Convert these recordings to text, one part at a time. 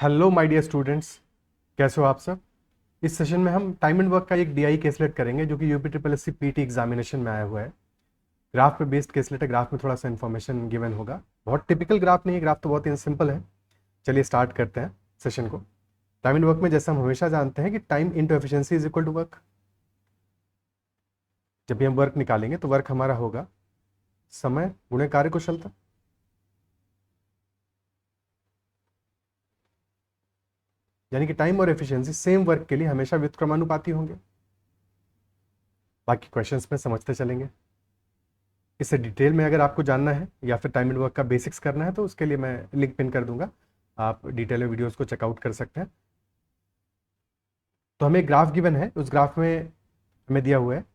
Hello my dear students, कैसे हो आप सब। इस सेशन में हम टाइम एंड वर्क का एक डीआई केसलेट करेंगे जो कि UP triple S C PET examination में आया हुआ है। ग्राफ पे बेस्ड केसलेट है। ग्राफ में थोड़ा सा इन्फॉर्मेशन गिवन होगा। बहुत टिपिकल ग्राफ नहीं है, ग्राफ तो बहुत ही सिंपल है। चलिए स्टार्ट करते हैं सेशन को। टाइम एंड वर्क में जैसे हम हमेशा जानते हैं कि time into efficiency is equal to work. जब भी हम वर्क निकालेंगे तो वर्क हमारा होगा समय गुणे कार्य कुशलता। यानी कि टाइम और एफिशिएंसी सेम वर्क के लिए हमेशा व्युत्क्रमानुपाती होंगे। बाकी क्वेश्चंस में समझते चलेंगे। इससे डिटेल में अगर आपको जानना है या फिर टाइम एंड वर्क का बेसिक्स करना है तो उसके लिए मैं लिंक पिन कर दूंगा। आप डिटेल में वीडियोस को चेकआउट कर सकते हैं। तो हमें एक ग्राफ गिवन है, उस ग्राफ में हमें दिया हुआ है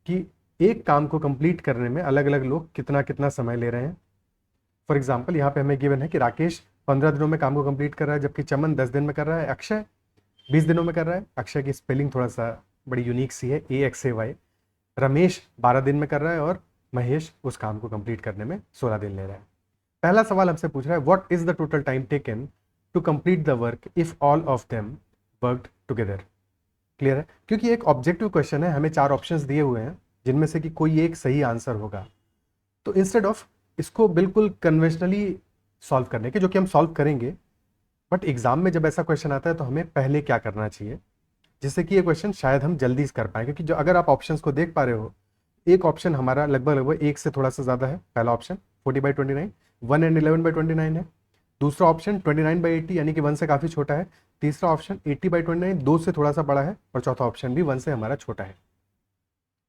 कि एक काम को कंप्लीट करने में अलग अलग लोग कितना कितना समय ले रहे हैं। फॉर एग्जाम्पल यहाँ पे हमें गिवन है कि राकेश 15 दिनों में काम को कंप्लीट कर रहा है, जबकि चमन 10 दिन में कर रहा है, अक्षय 20 दिनों में कर रहा है। अक्षय की स्पेलिंग थोड़ा सा बड़ी यूनिक सी है, AXAY। रमेश 12 दिन में कर रहा है और महेश उस काम को कंप्लीट करने में 16 दिन ले रहा है। पहला सवाल हमसे पूछ रहा है what is the total time taken to complete the work if all of them worked together. Clear है, क्योंकि एक ऑब्जेक्टिव क्वेश्चन है, हमें 4 ऑप्शंस दिए हुए हैं जिनमें से कि कोई एक सही आंसर होगा। तो इंस्टेड ऑफ इसको बिल्कुल कन्वेंशनली सॉल्व करने के, जो कि हम सॉल्व करेंगे, बट एग्जाम में जब ऐसा क्वेश्चन आता है तो हमें पहले क्या करना चाहिए जिससे कि ये क्वेश्चन शायद हम जल्दी कर पाए। क्योंकि जो अगर आप ऑप्शंस को देख पा रहे हो, एक ऑप्शन हमारा लगभग लगभग एक से थोड़ा सा ज़्यादा है। पहला ऑप्शन 40/29, 1 and 11/29 है। दूसरा ऑप्शन 29/80 यानी कि 1 से काफ़ी छोटा है। तीसरा ऑप्शन 80/29 2 से थोड़ा सा बड़ा है। और चौथा ऑप्शन भी 1 से हमारा छोटा है।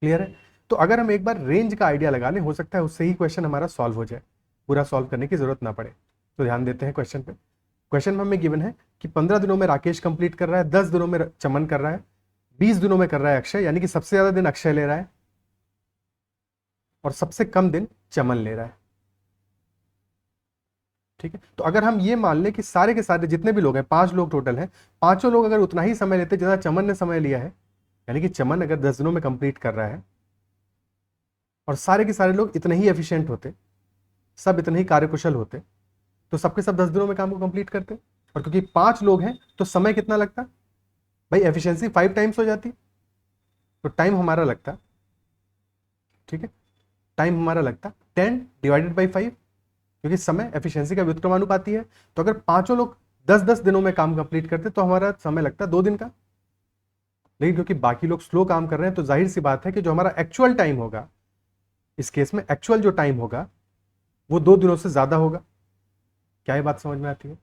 क्लियर है। तो अगर हम एक बार रेंज का आइडिया लगा लें, हो सकता है उससे ही क्वेश्चन हमारा सॉल्व हो जाए, पूरा सॉल्व करने की जरूरत ना पड़े। तो ध्यान देते हैं क्वेश्चन पे। क्वेश्चन में हमें गिवन है कि 15 दिनों में राकेश कंप्लीट कर रहा है, 10 दिनों में चमन कर रहा है, 20 दिनों में कर रहा है अक्षय, यानी कि सबसे ज्यादा दिन अक्षय ले रहा है और सबसे कम दिन चमन ले रहा है। ठीक है, तो अगर हम ये मान लें कि सारे के सारे जितने भी लोग हैं, 5 लोग टोटल हैं, पांचों लोग अगर उतना ही समय लेते जितना चमन ने समय लिया है, यानी कि चमन अगर 10 दिनों में कंप्लीट कर रहा है और सारे के सारे लोग इतने ही एफिशिएंट होते, सब इतने ही कार्यकुशल होते, तो सबके सब 10 दिनों में काम को कंप्लीट करते। और क्योंकि 5 लोग हैं तो समय कितना लगता भाई, एफिशिएंसी 5 टाइम्स हो जाती, तो टाइम हमारा लगता, ठीक है, टाइम हमारा लगता 10/5, क्योंकि समय एफिशिएंसी का व्युत्क्रमानुपाती है। तो अगर पांचों लोग 10-10 दिनों में काम कंप्लीट करते तो हमारा समय लगता 2 दिन का। लेकिन क्योंकि बाकी लोग स्लो काम कर रहे हैं तो जाहिर सी बात है कि जो हमारा एक्चुअल टाइम होगा, इस केस में एक्चुअल जो टाइम होगा वो 2 दिनों से ज्यादा होगा। क्या ये बात समझ में आती है।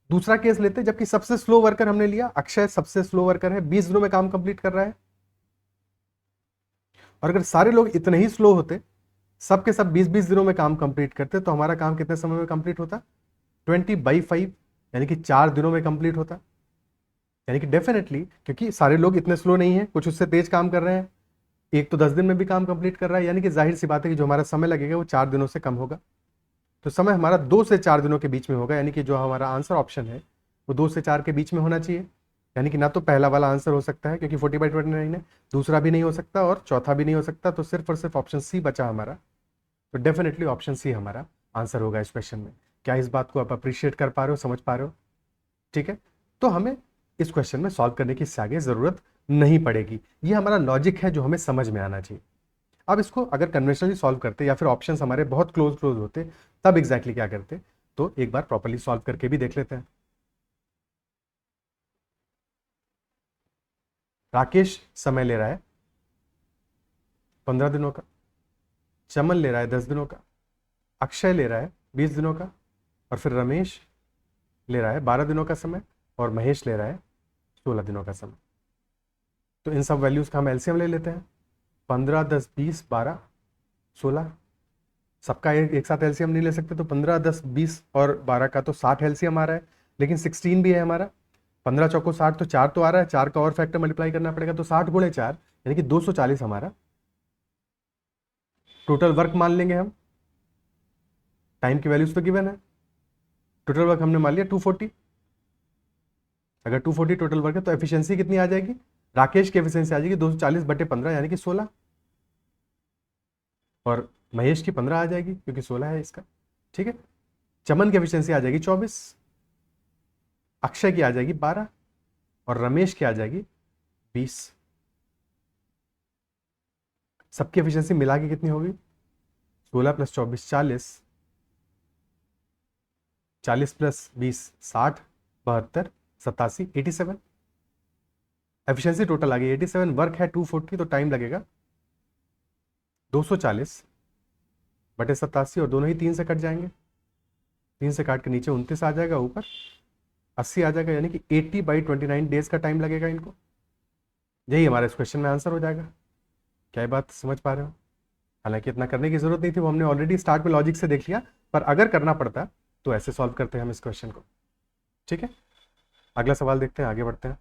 दूसरा केस लेते हैं, जबकि सबसे स्लो वर्कर हमने लिया, अक्षय सबसे स्लो वर्कर है, 20 दिनों में काम कंप्लीट कर रहा है। और अगर सारे लोग इतने ही स्लो होते, सबके सब 20-20 दिनों में काम कंप्लीट करते, तो हमारा काम कितने समय में कंप्लीट होता, 20/5, यानी कि 4 दिनों में कंप्लीट होता। यानी कि डेफिनेटली, क्योंकि सारे लोग इतने स्लो नहीं है, कुछ उससे तेज काम कर रहे हैं, एक तो 10 दिन में भी काम कंप्लीट कर रहा है, यानी कि जाहिर सी बात है कि जो हमारा समय लगेगा वो 4 दिनों से कम होगा। तो समय हमारा 2 से 4 दिनों के बीच में होगा, यानी कि जो हमारा आंसर ऑप्शन है वो 2 से 4 के बीच में होना चाहिए। यानी कि ना तो पहला वाला आंसर हो सकता है क्योंकि 40/29 है, दूसरा भी नहीं हो सकता और चौथा भी नहीं हो सकता, तो सिर्फ और सिर्फ ऑप्शन सी बचा हमारा। तो डेफिनेटली ऑप्शन सी हमारा आंसर होगा इस क्वेश्चन में। क्या इस बात को आप अप्रिशिएट कर पा रहे हो, समझ पा रहे हो। ठीक है, तो हमें इस क्वेश्चन में सॉल्व करने की इससे आगे जरूरत नहीं पड़ेगी। ये हमारा लॉजिक है जो हमें समझ में आना चाहिए। अब इसको अगर कन्वेंशनली सॉल्व करते या फिर ऑप्शंस हमारे बहुत क्लोज क्लोज होते, तब एग्जैक्टली क्या करते, तो एक बार प्रॉपर्ली सॉल्व करके भी देख लेते हैं। राकेश समय ले रहा है 15 दिनों का, चमन ले रहा है 10 दिनों का, अक्षय ले रहा है 20 दिनों का, और फिर रमेश ले रहा है 12 दिनों का समय, और महेश ले रहा है 16 दिनों का समय। तो इन सब वैल्यूज का हम एलसीएम ले लेते हैं। 15, 10, 20, 12, 16, सबका एक साथ एलसीएम नहीं ले सकते, तो 15, 10, 20 और 12 का तो 60 एलसीएम आ रहा है, लेकिन 16 भी है हमारा। 15 चौको 60, तो 4 तो आ रहा है, 4 का और फैक्टर मल्टीप्लाई करना पड़ेगा, तो 60 गुणे 4 यानी कि 240 हमारा टोटल वर्क मान लेंगे हम। टाइम की वैल्यूज तो गिवन है, टोटल वर्क हमने मान लिया 240। अगर 240 टोटल वर्क है तो एफिशिएंसी कितनी आ जाएगी, राकेश की एफिशिएंसी आ जाएगी 240/15 यानी कि 16, और महेश की 15 आ जाएगी क्योंकि 16 है इसका। ठीक है, चमन की एफिशिएंसी आ जाएगी 24, अक्षय की आ जाएगी 12 और रमेश की आ जाएगी 20। सबकी एफिशिएंसी मिला के कितनी होगी? 16 + 24 40, 40 + 20 60, 72 87 87। एफिशिएंसी टोटल आ गई 87, वर्क है 240, तो टाइम लगेगा 240/87 और दोनों ही 3 से कट जाएंगे। 3 से काट के नीचे 29 आ जाएगा, ऊपर 80 आ जाएगा, यानी कि 80/29 डेज का टाइम लगेगा इनको। यही हमारे इस क्वेश्चन में आंसर हो जाएगा। क्या ये बात समझ पा रहे हो? हालांकि इतना करने की जरूरत नहीं थी, वो हमने ऑलरेडी स्टार्ट में लॉजिक से देख लिया, पर अगर करना पड़ता तो ऐसे सॉल्व करते हैं हम इस क्वेश्चन को। ठीक है, अगला सवाल देखते हैं, आगे बढ़ते हैं।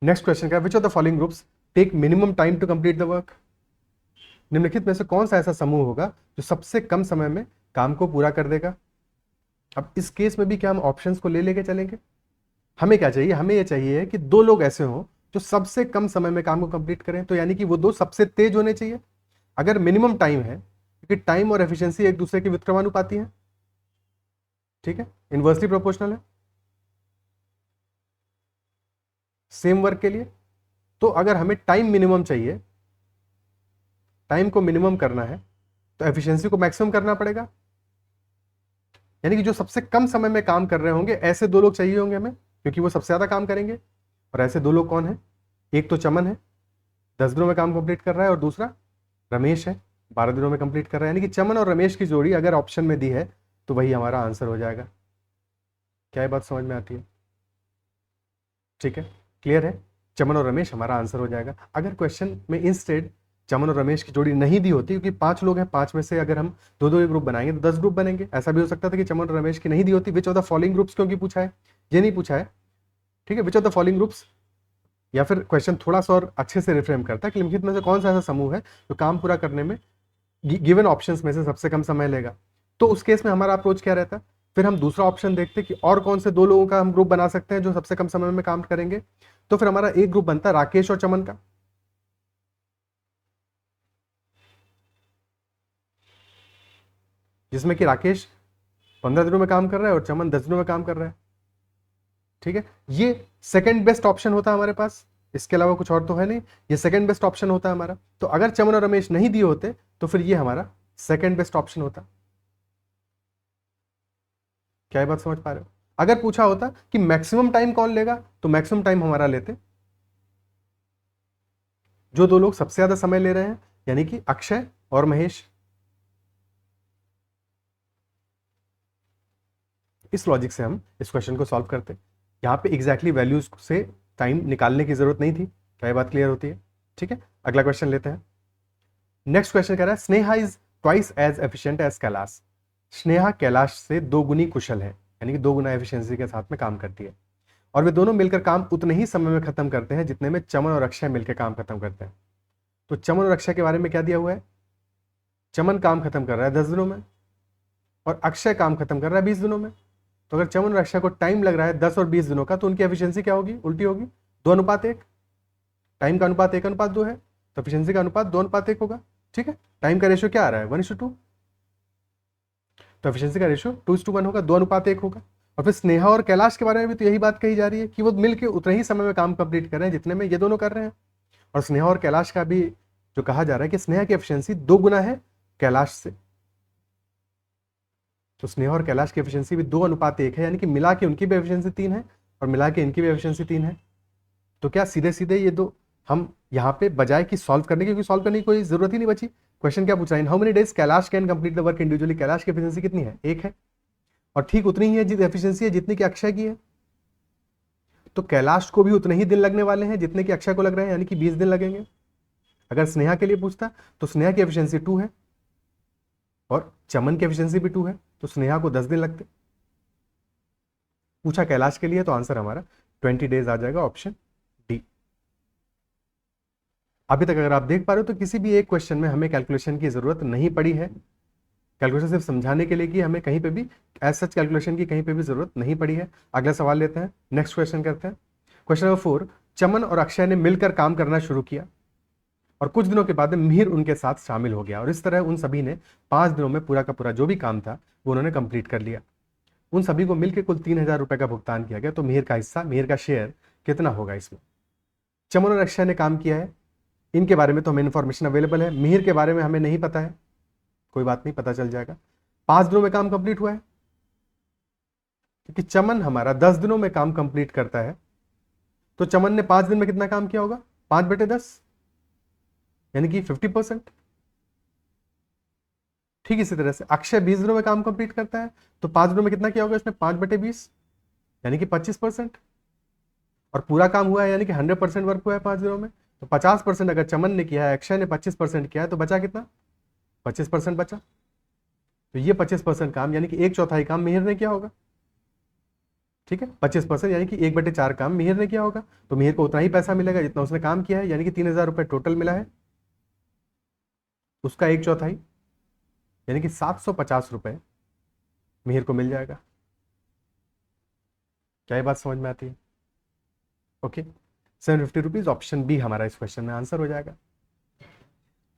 नेक्स्ट क्वेश्चन का, which of the following groups take minimum time to complete the work? निम्नलिखित में से कौन सा ऐसा समूह होगा जो सबसे कम समय में काम को पूरा कर देगा? अब इस केस में भी क्या हम ऑप्शंस को ले लेके चलेंगे? हमें क्या चाहिए? हमें यह चाहिए कि दो लोग ऐसे हों जो सबसे कम समय में काम को कंप्लीट करें, तो यानी कि वो दो सबसे तेज होने चाहिए। अगर मिनिमम टाइम है, क्योंकि टाइम और एफिशिएंसी एक दूसरे के व्युत्क्रमानुपाती है, ठीक है, इनवर्सली प्रोपोर्शनल है सेम वर्क के लिए। तो अगर हमें टाइम मिनिमम चाहिए, टाइम को मिनिमम करना है, तो एफिशिएंसी को मैक्सिमम करना पड़ेगा। यानी कि जो सबसे कम समय में काम कर रहे होंगे ऐसे दो लोग चाहिए होंगे हमें, क्योंकि वो सबसे ज्यादा काम करेंगे। और ऐसे दो लोग कौन है? एक तो चमन है, 10 दिनों में काम कंप्लीट कर रहा है, और दूसरा रमेश है, 12 दिनों में कंप्लीट कर रहा है। यानी कि चमन और रमेश की जोड़ी अगर ऑप्शन में दी है तो वही हमारा आंसर हो जाएगा। क्या ये बात समझ में आती है? ठीक है, क्लियर है? चमन और रमेश हमारा आंसर हो जाएगा। अगर क्वेश्चन में इंस्टेड चमन और रमेश की जोड़ी नहीं दी होती, क्योंकि 5 लोग हैं, 5 में से अगर हम दो दो ग्रुप बनाएंगे तो 10 ग्रुप बनेंगे। ऐसा भी हो सकता था कि चमन और रमेश की नहीं दी होती। विच ऑफ द फॉलोइंग ग्रुप्स क्योंकि पूछा है, ये नहीं पूछा है। ठीक है, विच ऑफ द फॉलोइंग ग्रुप्स, या फिर क्वेश्चन थोड़ा सा और अच्छे से रिफ्रेम करता है कि निम्नलिखित में से कौन सा ऐसा समूह है जो काम पूरा करने में गिवन ऑप्शंस में से सबसे कम समय लेगा। तो उस केस में हमारा अप्रोच क्या रहता है? फिर हम दूसरा ऑप्शन देखते कि और कौन से दो लोगों का हम ग्रुप बना सकते हैं जो सबसे कम समय में काम करेंगे। तो फिर हमारा एक ग्रुप बनता है राकेश और चमन का, जिसमें कि राकेश 15 दिनों में काम कर रहा है और चमन 10 दिनों में काम कर रहा है। ठीक है, ये सेकंड बेस्ट ऑप्शन होता है हमारे पास, इसके अलावा कुछ और तो है नहीं, ये सेकंड बेस्ट ऑप्शन होता है हमारा। तो अगर चमन और रमेश नहीं दिए होते तो फिर ये हमारा सेकंड बेस्ट ऑप्शन होता। क्या ये बात समझ पा रहे हो? अगर पूछा होता कि मैक्सिमम टाइम कौन लेगा, तो मैक्सिमम टाइम हमारा लेते जो दो लोग सबसे ज्यादा समय ले रहे हैं, यानी कि अक्षय और महेश। इस लॉजिक से हम इस क्वेश्चन को सॉल्व करते। यहाँ पे एग्जैक्टली वैल्यूज से टाइम निकालने की जरूरत नहीं थी। क्या ये बात क्लियर होती है? ठीक है, अगला क्वेश्चन लेते हैं। नेक्स्ट क्वेश्चन कह रहा है, Sneha is twice as efficient as Kailash. Sneha Kailash से 2 गुनी कुशल है, यानी कि 2 गुना एफिशिएंसी के साथ में काम करती है, और वे दोनों मिलकर काम उतने ही समय में खत्म करते हैं जितने में चमन और अक्षय मिलकर काम खत्म करते हैं। तो चमन और अक्षय के बारे में क्या दिया हुआ है? चमन काम खत्म कर रहा है 10 दिनों में और अक्षय काम खत्म कर रहा है 20 दिनों में। तो अगर चमन और अक्षय को टाइम लग रहा है 10 और 20 दिनों का, तो उनकी एफिशिएंसी क्या होगी? उल्टी होगी, 2:1। टाइम का अनुपात 1:2 है, तो एफिशिएंसी का अनुपात 2:1 होगा। ठीक है, टाइम का रेशियो क्या आ रहा है? 1:2, तो एफिशिएंसी का रेशियो 2:1 होगा, 2:1 होगा। और फिर स्नेहा और कैलाश के बारे में भी तो यही बात कही जा रही है कि वो मिलकर उतने ही समय में काम कंप्लीट कर रहे हैं जितने में ये दोनों कर रहे हैं। और स्नेहा और कैलाश का भी जो कहा जा रहा है कि स्नेहा की एफिशिएंसी 2 गुना है कैलाश से, तो स्नेहा और कैलाश की एफिशिएंसी भी 2:1 है, यानी कि मिला के उनकी भी एफिशिएंसी 3 है और मिला के इनकी भी एफिशिएंसी 3 है। तो क्या सीधे सीधे ये दो हम यहाँ पे बजाय कि सॉल्व करने की, क्योंकि सॉल्व करने की कोई जरूरत ही नहीं बची। क्वेश्चन क्या पूछा है? In how many days Kailash can complete the work individually. Kailash की एफिशिएंसी कितनी है? 1 है, और ठीक उतनी ही है जितनी एफिशिएंसी है जितनी कि अक्षय की है। तो कैलाश को भी उतने ही दिन लगने वाले हैं जितने कि अक्षय को लग रहे हैं, यानी कि 20 दिन लगेंगे। अगर स्नेहा के लिए पूछता तो स्नेहा की एफिशिएंसी 2 है और चमन की एफिशिएंसी भी 2 है, तो स्नेहा को 10 दिन लगते। पूछा कैलाश के लिए, तो आंसर हमारा 20 डेज आ जाएगा, ऑप्शन डी। अभी तक अगर आप देख पा रहे हो तो किसी भी एक क्वेश्चन में हमें कैलकुलेशन की जरूरत नहीं पड़ी है। कैलकुलेशन सिर्फ समझाने के लिए कि हमें कहीं पे भी एज सच कैलकुलेशन की कहीं पे भी जरूरत नहीं पड़ी है। अगला सवाल लेते हैं, नेक्स्ट क्वेश्चन करते हैं। क्वेश्चन नंबर 4, चमन और अक्षय ने मिलकर काम करना शुरू किया और कुछ दिनों के बाद मिहिर उनके साथ शामिल हो गया, और इस तरह उन सभी ने 5 दिनों में पूरा का पूरा जो भी काम था वो उन्होंने कंप्लीट कर लिया। उन सभी को मिलकर कुल 3,000 रुपए का भुगतान किया गया। तो मिहिर का हिस्सा, मिहिर का शेयर कितना होगा इसमें? चमन और अक्षय ने काम किया है, इनके बारे में तो हमें इन्फॉर्मेशन अवेलेबल है, मिहिर के बारे में हमें नहीं पता है, कोई बात नहीं, पता चल जाएगा। 5 दिनों में काम कंप्लीट हुआ है, क्योंकि चमन हमारा 10 दिनों में काम कंप्लीट करता है, तो चमन ने 5 दिन में कितना काम किया होगा? 5/10, यानी कि 50%। ठीक इसी तरह से अक्षय 20 दिनों में काम कंप्लीट करता है, तो 5 दिनों में कितना किया होगा इसने? 5/20, यानी कि 25%। और पूरा काम हुआ है, यानी कि 100% वर्क हुआ है 5 दिनों में, तो 50% अगर चमन ने किया है, अक्षय ने 25% किया है, तो बचा कितना? 25% बचा। तो ये 25% काम, यानी कि 1/4 काम मिहिर ने किया होगा। ठीक है, 25% यानी कि 1/4 काम मिहिर ने किया होगा, तो मिहिर को उतना ही पैसा मिलेगा जितना उसने काम किया है, यानी कि 3,000 रुपए टोटल मिला है, उसका 1/4 यानी कि 750 रुपए मिहिर को मिल जाएगा। क्या ये बात समझ में आती है? ओके, 750 रुपीज, ऑप्शन बी हमारा इस क्वेश्चन में आंसर हो जाएगा।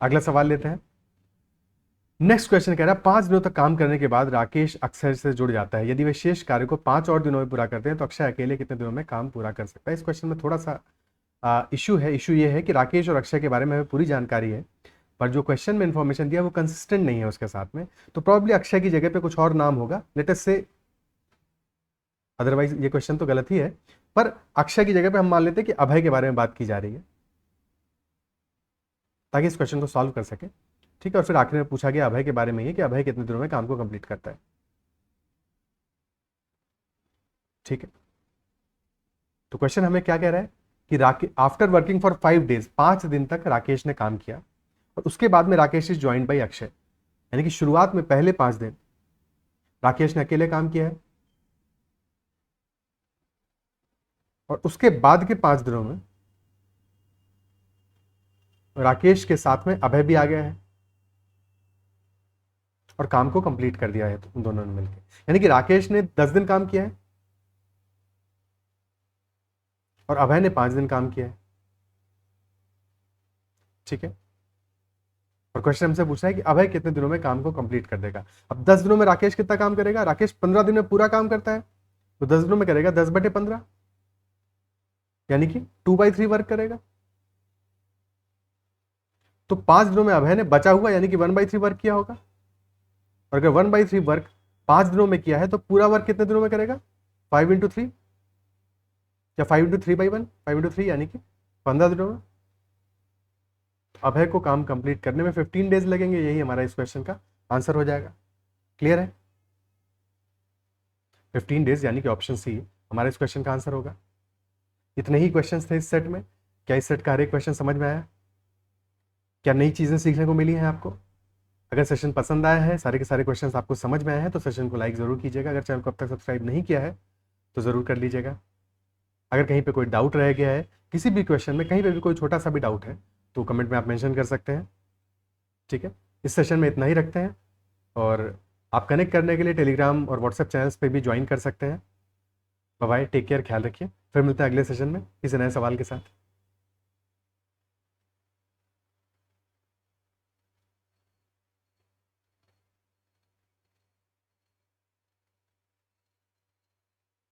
अगला सवाल लेते हैं। नेक्स्ट क्वेश्चन कह रहा है 5 दिनों तक काम करने के बाद राकेश अक्षय से जुड़ जाता है, यदि वे शेष कार्य को 5 और दिनों में पूरा करते हैं तो अक्षय अकेले कितने दिनों में काम पूरा कर सकता है? इस क्वेश्चन में थोड़ा सा इशू है। इशू ये है कि राकेश और अक्षय के बारे में हमें पूरी जानकारी है, पर जो क्वेश्चन में इंफॉर्मेशन दिया वो कंसिस्टेंट नहीं है उसके साथ में, तो प्रॉब्ली अक्षय की जगह पे कुछ और नाम होगा, लेट अस से, अदरवाइज ये क्वेश्चन तो गलत ही है, पर अक्षय की जगह पे हम मान लेते हैं कि अभय के बारे में बात की जा रही है, ताकि इस क्वेश्चन को सॉल्व कर सके। ठीक है, और फिर आखिर में पूछा गया अभय के बारे में, ये कि अभय कितने दिनों में काम को कंप्लीट करता है। ठीक है, तो क्वेश्चन हमें क्या कह रहा है कि आफ्टर वर्किंग फॉर 5 डेज, 5 दिन तक राकेश ने काम किया, और उसके बाद में Rakesh is joined by Akshay, यानी कि शुरुआत में पहले 5 दिन राकेश ने अकेले काम किया है, और उसके बाद के 5 दिनों में राकेश के साथ में अभय भी आ गया है और काम को कंप्लीट कर दिया है तो उन दोनों ने मिलकर, यानी कि राकेश ने 10 दिन काम किया है और अभय ने 5 दिन काम किया है। ठीक है, और क्वेश्चन हमसे पूछा है कि अभय कितने दिनों में काम को कंप्लीट कर देगा। अब 10 दिनों में राकेश कितना काम करेगा? राकेश 15 दिन में पूरा काम करता है, तो 10 दिनों में करेगा 10/15, यानी कि 2/3 वर्क करेगा। तो 5 दिनों में अभय ने बचा हुआ यानी कि 1/3 वर्क किया होगा, और अगर 1/3 वर्क 5 दिनों में किया है तो पूरा वर्क कितने दिनों में करेगा? 5/3 या 5/3/1, 5/3 यानी कि 15 दिनों में। अभय को काम कंप्लीट करने में 15 डेज लगेंगे, यही हमारा इस क्वेश्चन का आंसर हो जाएगा। क्लियर है? 15 डेज, यानी कि ऑप्शन सी हमारा इस क्वेश्चन का आंसर होगा। इतने ही क्वेश्चंस थे इस सेट में। क्या इस सेट का हर एक क्वेश्चन समझ में आया? क्या नई चीजें सीखने को मिली हैं आपको? अगर सेशन पसंद आया है, सारे के सारे क्वेश्चंस आपको समझ में आए हैं, तो सेशन को लाइक जरूर कीजिएगा। अगर चैनल को अब तक सब्सक्राइब नहीं किया है तो जरूर कर लीजिएगा। अगर कहीं पे कोई डाउट रह गया है, किसी भी क्वेश्चन में कहीं पे भी कोई छोटा सा भी डाउट है, तो कमेंट में आप मेंशन कर सकते हैं। ठीक है, इस सेशन में इतना ही रखते हैं, और आप कनेक्ट करने के लिए टेलीग्राम और व्हाट्सएप चैनल्स पे भी ज्वाइन कर सकते हैं। बाय बाय, टेक केयर, ख्याल रखिए। फिर मिलते हैं अगले सेशन में किसी नए सवाल के साथ।